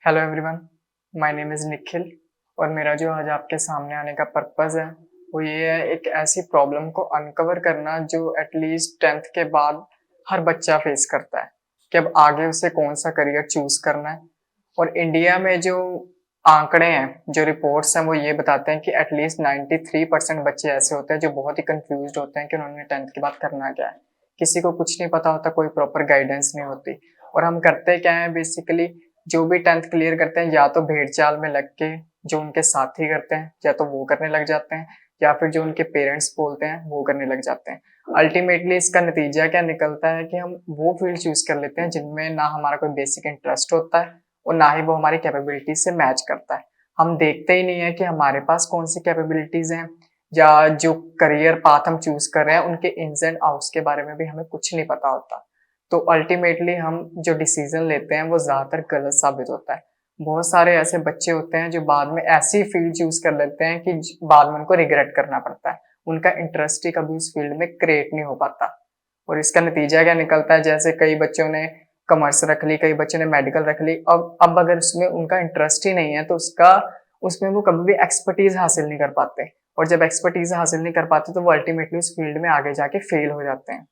Hello everyone, my name is Nikhil और मेरा जो आज आपके सामने आने का पर्पज़ है, वो ये है एक ऐसी प्रॉब्लम को अनकवर करना जो एटलीस्ट 10th के बाद हर बच्चा फेस करता है कि अब आगे उसे कौन-सा करियर चूज़ करना है। और इंडिया में जो आंकड़े हैं, जो रिपोर्ट्स हैं, वो ये बताते हैं कि एटलीस्ट 93% बच्चे ऐसे होते हैं जो बहुत ही कन्फ्यूज़्ड होते हैं कि उन्होंने 10th के बाद करना क्या है। किसी को कुछ नहीं पता होता, कोई प्रॉपर गाइडेंस नहीं होती और हम करते क्या हैं बेसिकली जो भी 10th क्लियर करते हैं या तो भेड़-चाल में लग के जो उनके साथी करते हैं, या तो वो करने लग जाते हैं या फिर जो उनके पेरेंट्स बोलते हैं, वो करने लग जाते हैं। अल्टीमेटली इसका नतीजा क्या निकलता है कि हम वो फील्ड चूज़ कर लेते हैं जिनमें ना हमारा कोई बेसिक इंटरेस्ट होता है और ना ही वो हमारी कैपेबिलिटीज़ से मैच करता है। हम देखते ही नहीं है कि हमारे पास कौन-सी कैपेबिलिटीज़ हैं या जो करियर पाथ हम चूज़ कर रहे हैं, उनके इन्स एंड आउट्स के बारे में भी हमें कुछ नहीं पता होता। तो अल्टीमेटली हम जो डिसीज़न लेते हैं वो ज़्यादातर गलत साबित होता है। बहुत सारे ऐसे बच्चे होते हैं जो बाद में ऐसी फील्ड चूज़ कर लेते हैं कि बाद में उनको रिग्रेट करना पड़ता है। उनका इंटरेस्ट ही कभी उस फील्ड में क्रिएट नहीं हो पाता और इसका नतीजा क्या निकलता है, जैसे कई बच्चों ने कॉमर्स रख ली, कई बच्चों ने मेडिकल रख ली। अब अगर उसमें उनका इंटरेस्ट ही नहीं है तो उसमें वो कभी भी एक्सपर्टीज़ हासिल नहीं कर पाते और जब एक्सपर्टीज़ हासिल नहीं कर पाते तो वो अल्टीमेटली उस फील्ड में आगे जाके फेल हो जाते हैं।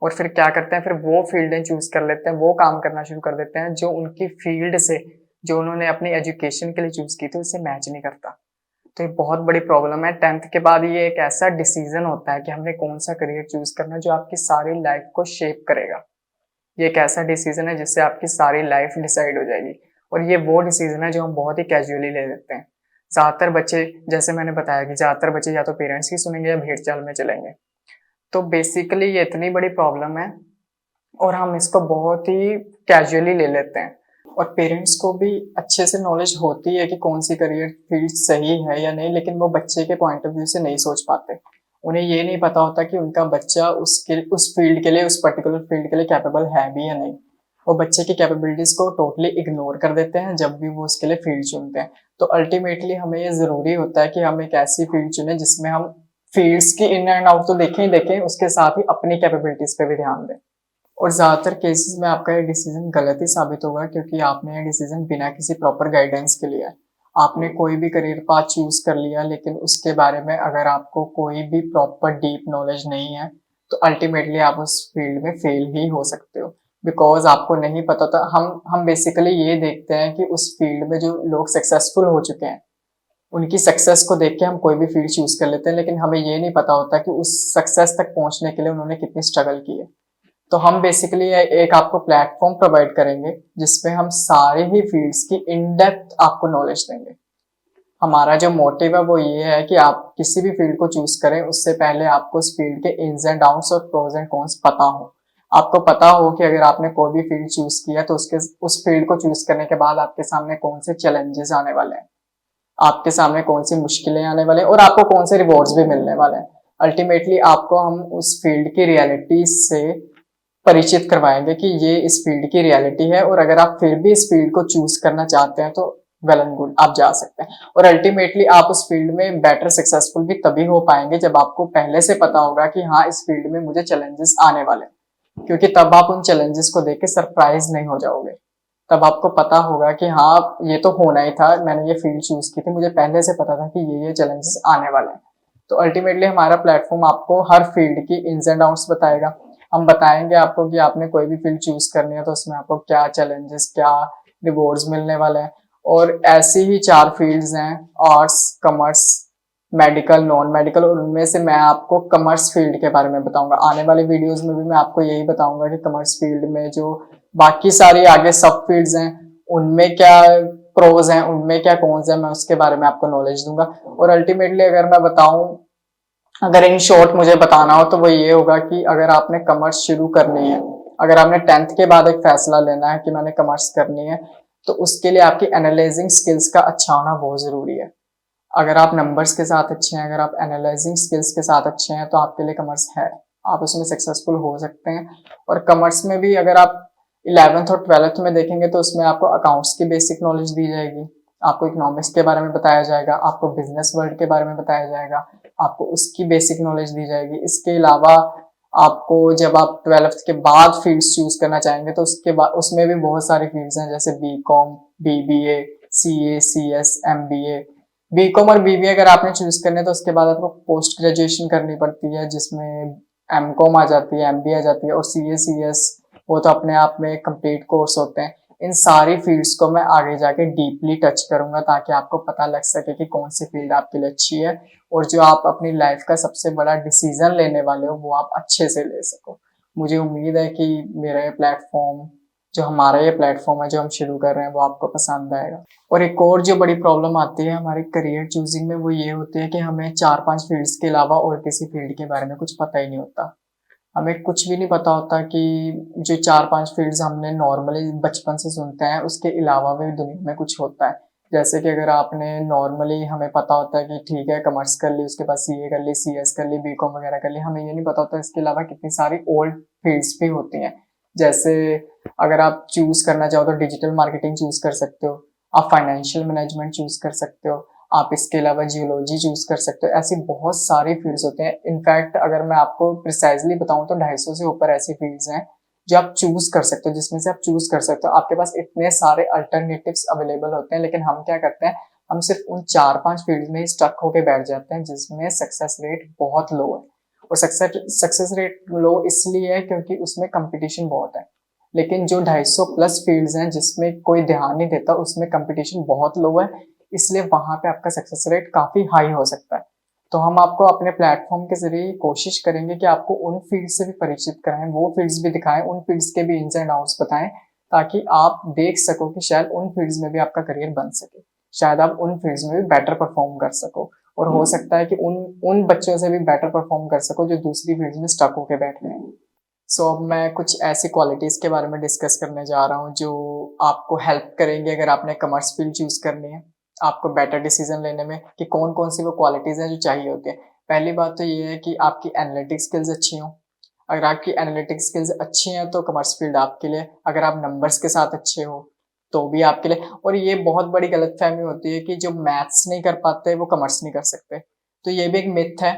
और फिर क्या करते हैं, फिर वो फ़ील्डें चूज़ कर लेते हैं, वो काम करना शुरू कर देते हैं जो उनकी फ़ील्ड से, जो उन्होंने अपनी एजुकेशन के लिए चूज़ की थी, उससे मैच नहीं करता। तो ये बहुत बड़ी प्रॉब्लम है। 10th के बाद ये एक ऐसा डिसीज़न होता है कि हमने कौन-सा करियर चूज़ करना है जो आपकी सारी लाइफ़ को शेप करेगा। ये एक ऐसा डिसीज़न है जिससे आपकी सारी लाइफ़ डिसाइड हो जाएगी और ये वो डिसीज़न है जो हम बहुत ही कैज़ुअली ले लेते हैं। ज़्यादातर बच्चे, जैसे मैंने बताया कि ज़्यादातर बच्चे या तो पेरेंट्स की सुनेंगे या भेड़-चाल में चलेंगे। तो बेसिकली ये इतनी बड़ी प्रॉब्लम है और हम इसको बहुत ही कैजुअली ले लेते हैं और पेरेंट्स को भी अच्छे से नॉलेज होती है कि कौन-सी करियर फ़ील्ड सही है या नहीं, लेकिन वो बच्चे के पॉइंट ऑफ व्यू से नहीं सोच पाते। उन्हें ये नहीं पता होता कि उनका बच्चा उस फ़ील्ड के लिए, उस पर्टिकुलर फ़ील्ड के लिए कैपेबल है भी या नहीं। वो बच्चे की कैपेबिलिटीज़ को टोटली इग्नोर कर देते हैं जब भी वो उसके लिए फ़ील्ड चुनते हैं। तो अल्टीमेटली हमें ये ज़रूरी होता है कि हम एक ऐसी फ़ील्ड चुनें जिसमें हम फ़ील्ड्स की इन एंड आउट तो देखें ही देखें, उसके साथ ही अपनी कैपेबिलिटीज़ पे भी ध्यान दें। और ज़्यादातर केसेज़ में आपका ये डिसीज़न गलत ही साबित होगा क्योंकि आपने ये डिसीज़न बिना किसी प्रॉपर गाइडेंस के लिया है। आपने कोई भी करियर पाथ चूज़ कर लिया लेकिन उसके बारे में अगर आपको कोई भी प्रॉपर डीप नॉलेज नहीं है, तो अल्टीमेटली आप उस फ़ील्ड में फ़ेल ही हो सकते हो। बिकॉज़ आपको नहीं पता था। हम बेसिकली ये देखते हैं कि उस फ़ील्ड में जो लोग सक्सेसफुल हो चुके हैं, उनकी सक्सेस को देख के हम कोई भी फ़ील्ड चूज़ कर लेते हैं, लेकिन हमें ये नहीं पता होता कि उस सक्सेस तक पहुँचने के लिए उन्होंने कितनी स्ट्रगल की है। तो हम बेसिकली एक आपको प्लेटफ़ॉर्म प्रोवाइड करेंगे, जिसमें हम सारे ही फ़ील्ड्स की इन डेप्थ आपको नॉलेज देंगे। हमारा जो मोटिव है वो ये है कि आप किसी भी फ़ील्ड को चूज़ करें, उससे पहले आपको उस फ़ील्ड के इन्स एंड आउट्स और प्रोज़ एंड कॉन्स पता हो। आपको पता हो कि अगर आपने कोई भी फ़ील्ड चूज़ किया तो उस फ़ील्ड को चूज़ करने के बाद आपके सामने कौन से चैलेंजेस आने वाले हैं। आपके सामने कौन-सी मुश्किलें आने वाले हैं और आपको कौन से रिवॉर्ड्स भी मिलने वाले हैं। अल्टीमेटली आपको हम उस फ़ील्ड की रियलिटी से परिचित करवाएँगे कि ये इस फ़ील्ड की रियलिटी है और अगर आप फिर भी इस फ़ील्ड को चूज़ करना चाहते हैं तो वेल एंड गुड, आप जा सकते हैं। और अल्टीमेटली आप उस फ़ील्ड में बेटर सक्सेसफुल भी तभी हो पाएँगे जब आपको पहले से पता होगा कि हाँ, इस फ़ील्ड में मुझे चैलेंजेस आने वाले हैं। क्योंकि तब आप उन चैलेंजेस को देख के सरप्राइज़ नहीं हो जाओगे। तब आपको पता होगा कि हाँ, ये तो होना ही था, मैंने ये फ़ील्ड चूज़ की थी, मुझे पहले से पता था कि ये चैलेंजेस आने वाले हैं। तो अल्टीमेटली हमारा प्लेटफ़ॉर्म आपको हर फ़ील्ड की इन्स एंड आउट्स बताएगा। हम बताएँगे आपको कि आपने कोई भी फ़ील्ड चूज़ करनी है तो उसमें आपको क्या चैलेंजेस, क्या रिवॉर्ड्स मिलने वाले हैं और ऐसी ही 4 फ़ील्ड्स हैं, arts, commerce, medical, non medical और उनमें से मैं आपको कॉमर्स फ़ील्ड के बारे में बताऊँगा। आने वाली वीडियोज़ में भी मैं आपको यही बताऊँगा कि कॉमर्स फ़ील्ड में जो बाकी सारी आगे सब फ़ील्ड्स हैं, उनमें क्या प्रोज़ हैं, उनमें क्या कॉन्स हैं, मैं उसके बारे में आपको नॉलेज दूँगा। और अल्टीमेटली अगर मैं बताऊँ, अगर इन शॉर्ट मुझे बताना हो तो वो ये होगा कि अगर आपने कॉमर्स शुरू करनी है, अगर आपने 10th के बाद एक फ़ैसला लेना है कि मैंने कॉमर्स करनी है, तो उसके लिए आपकी एनालाइज़िंग स्किल्स का अच्छा होना बहुत ज़रूरी है। अगर आप नंबर्स के साथ अच्छे हैं, अगर आप एनालाइज़िंग स्किल्स के साथ अच्छे हैं, तो आपके लिए कॉमर्स है। आप उसमें सक्सेसफुल हो सकते हैं और कॉमर्स में भी अगर आप 11th और 12th में देखेंगे तो उसमें आपको अकाउंट्स की बेसिक नॉलेज दी जाएगी, आपको इकोनॉमिक्स के बारे में बताया जाएगा, आपको बिज़नेस वर्ल्ड के बारे में बताया जाएगा, आपको उसकी बेसिक नॉलेज दी जाएगी। इसके अलावा आपको जब आप 12th के बाद फ़ील्ड्स चूज़ करना चाहेंगे तो उसके बाद उसमें भी बहुत सारी फ़ील्ड्स हैं जैसे BCom, BBA, CA, CS, MBA, BCom और बीबीए अगर आपने चूज करने तो उसके बाद आपको पोस्ट ग्रेजुएशन करनी पड़ती है जिसमें एमकॉम आ जाती है, एमबीए आ जाती है, और सीए, सीएस वो तो अपने आप में कंप्लीट कोर्स होते हैं। इन सारी फील्ड्स को मैं आगे जाके डीपली टच करूंगा ताकि आपको पता लग सके कि कौन सी फील्ड आपके लिए अच्छी है और जो आप अपनी लाइफ का सबसे बड़ा डिसीजन लेने वाले हो वो आप अच्छे से ले सको। मुझे उम्मीद है कि मेरा ये प्लेटफॉर्म, जो हमारा ये प्लेटफॉर्म है जो हम शुरू कर रहे हैं, वो आपको पसंद आएगा। और एक और जो बड़ी प्रॉब्लम आती है हमारे करियर चूजिंग में वो ये होती है कि हमें 4-5 फील्ड्स के अलावा और किसी फील्ड के बारे में कुछ पता ही नहीं होता। हमें कुछ भी नहीं पता होता कि जो 4-5 फील्ड्स हमने नॉर्मली बचपन से सुनते हैं उसके अलावा भी दुनिया में कुछ होता है। जैसे कि अगर आपने नॉर्मली, हमें पता होता है कि ठीक है कॉमर्स कर ली, उसके बाद सीए कर ली, सीएस कर ली, बीकॉम वगैरह कर ली, हमें ये नहीं पता होता इसके अलावा कितनी सारी ओल्ड फील्ड्स भी होती हैं। जैसे अगर आप चूज करना चाहो तो डिजिटल मार्केटिंग चूज कर सकते हो, आप फाइनेंशियल मैनेजमेंट चूज कर सकते हो, आप इसके अलावा जियोलॉजी चूज कर सकते हो। ऐसी बहुत सारी फील्ड्स होते हैं। इनफैक्ट अगर मैं आपको प्रिसाइजली बताऊं तो 250 से ऊपर ऐसी फील्ड्स हैं जो आप चूज कर सकते हो, जिसमें से आप चूज कर सकते हो। आपके पास इतने सारे अल्टरनेटिव्स अवेलेबल होते हैं, लेकिन हम क्या करते हैं, हम सिर्फ उन 4-5 फील्ड में ही स्टक होके बैठ जाते हैं जिसमें सक्सेस रेट बहुत लो है। और सक्सेस रेट लो इसलिए है क्योंकि उसमें कंपटीशन बहुत है। लेकिन जो 250 प्लस फील्ड्स हैं जिसमें कोई ध्यान नहीं देता उसमें कंपटीशन बहुत लो है, इसलिए वहां पे आपका सक्सेस रेट काफी हाई हो सकता है। तो हम आपको अपने प्लेटफॉर्म के जरिए कोशिश करेंगे कि आपको उन फील्ड से भी परिचित कराएं, वो फील्ड्स भी दिखाएं, उन फील्ड्स के भी इन्स एंड आउट्स बताएं ताकि आप देख सको कि शायद उन फील्ड्स में भी आपका करियर बन सके, शायद आप उन फील्ड्स में भी बेटर परफॉर्म कर सको, और हो सकता है कि उन बच्चों से भी बेटर परफॉर्म कर सको जो दूसरी फील्ड में स्टक होके बैठे हैं। सो अब मैं कुछ ऐसी क्वालिटीज के बारे में डिस्कस करने जा रहा हूँ जो आपको हेल्प करेंगे अगर आपने कॉमर्स फील्ड चूज करनी है, आपको बेटर डिसीजन लेने में कि कौन कौन सी वो क्वालिटीज हैं जो चाहिए होती है। पहली बात तो ये है कि आपकी एनालिटिक स्किल्स अच्छी हो। अगर आपकी एनालिटिक स्किल्स अच्छी हैं तो कॉमर्स फील्ड आपके लिए। अगर आप नंबर्स के साथ अच्छे हो तो भी आपके लिए। और ये बहुत बड़ी गलतफहमी होती है कि जो मैथ्स नहीं कर पाते वो कॉमर्स नहीं कर सकते, तो ये भी एक मिथ है।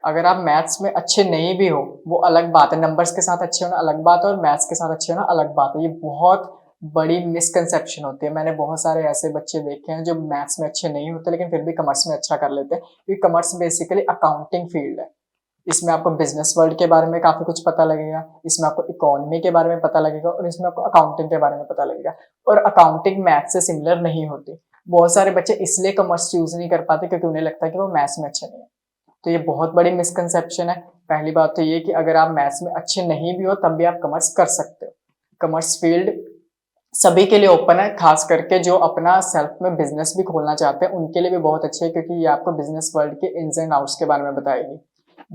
अगर आप मैथ्स में अच्छे नहीं भी हो वो अलग बात है, नंबर्स के साथ अच्छे होना अलग बात है और मैथ्स के साथ अच्छे होना अलग बात है। ये बहुत बड़ी मिसकंसेप्शन होती है। मैंने बहुत सारे ऐसे बच्चे देखे हैं जो मैथ्स में अच्छे नहीं होते लेकिन फिर भी कॉमर्स में अच्छा कर लेते हैं, क्योंकि कॉमर्स बेसिकली अकाउंटिंग फील्ड है। इसमें आपको बिजनेस वर्ल्ड के बारे में काफी कुछ पता लगेगा, इसमें आपको इकोनॉमी के बारे में पता लगेगा और इसमें आपको अकाउंटिंग के बारे में पता लगेगा। और अकाउंटिंग मैथ्स से सिमिलर नहीं होती। बहुत सारे बच्चे इसलिए कॉमर्स चूज नहीं कर पाते क्योंकि उन्हें लगता है कि वो मैथ्स में अच्छे नहीं है। तो ये बहुत बड़ी मिसकंसेप्शन है। पहली बात तो ये कि अगर आप मैथ्स में अच्छे नहीं भी हो तब भी आप कॉमर्स कर सकते हो। कॉमर्स फील्ड सभी के लिए ओपन है, खास करके जो अपना सेल्फ में बिजनेस भी खोलना चाहते हैं उनके लिए भी बहुत अच्छी है, क्योंकि ये आपको बिजनेस वर्ल्ड के इन्स एंड आउट्स के बारे में बताएगी।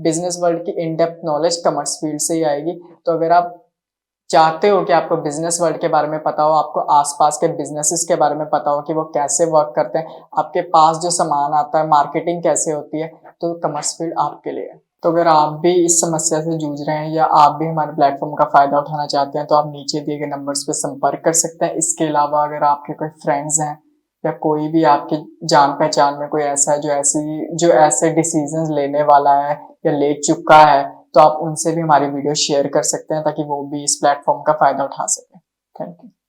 बिजनेस वर्ल्ड की in depth knowledge commerce field से ही आएगी। तो अगर आप चाहते हो कि आपको बिजनेस वर्ल्ड के बारे में पता हो, आपको आसपास के बिजनेसेस के बारे में पता हो कि वो कैसे वर्क करते हैं, आपके पास जो सामान आता है, मार्केटिंग कैसे होती है, तो कॉमर्स फील्ड आपके लिए है। तो अगर आप भी इस समस्या से जूझ रहे हैं या आप भी हमारे प्लेटफॉर्म का फायदा उठाना चाहते हैं तो आप नीचे दिए गए नंबर्स पे संपर्क कर सकते हैं। इसके अलावा अगर आपके कोई फ्रेंड्स हैं या कोई भी आपकी जान पहचान में कोई ऐसा है जो ऐसे डिसीजंस लेने वाला है या ले चुका है, तो आप उनसे भी हमारी वीडियो शेयर कर सकते हैं ताकि वो भी इस प्लेटफॉर्म का फायदा उठा सकें। Thank you.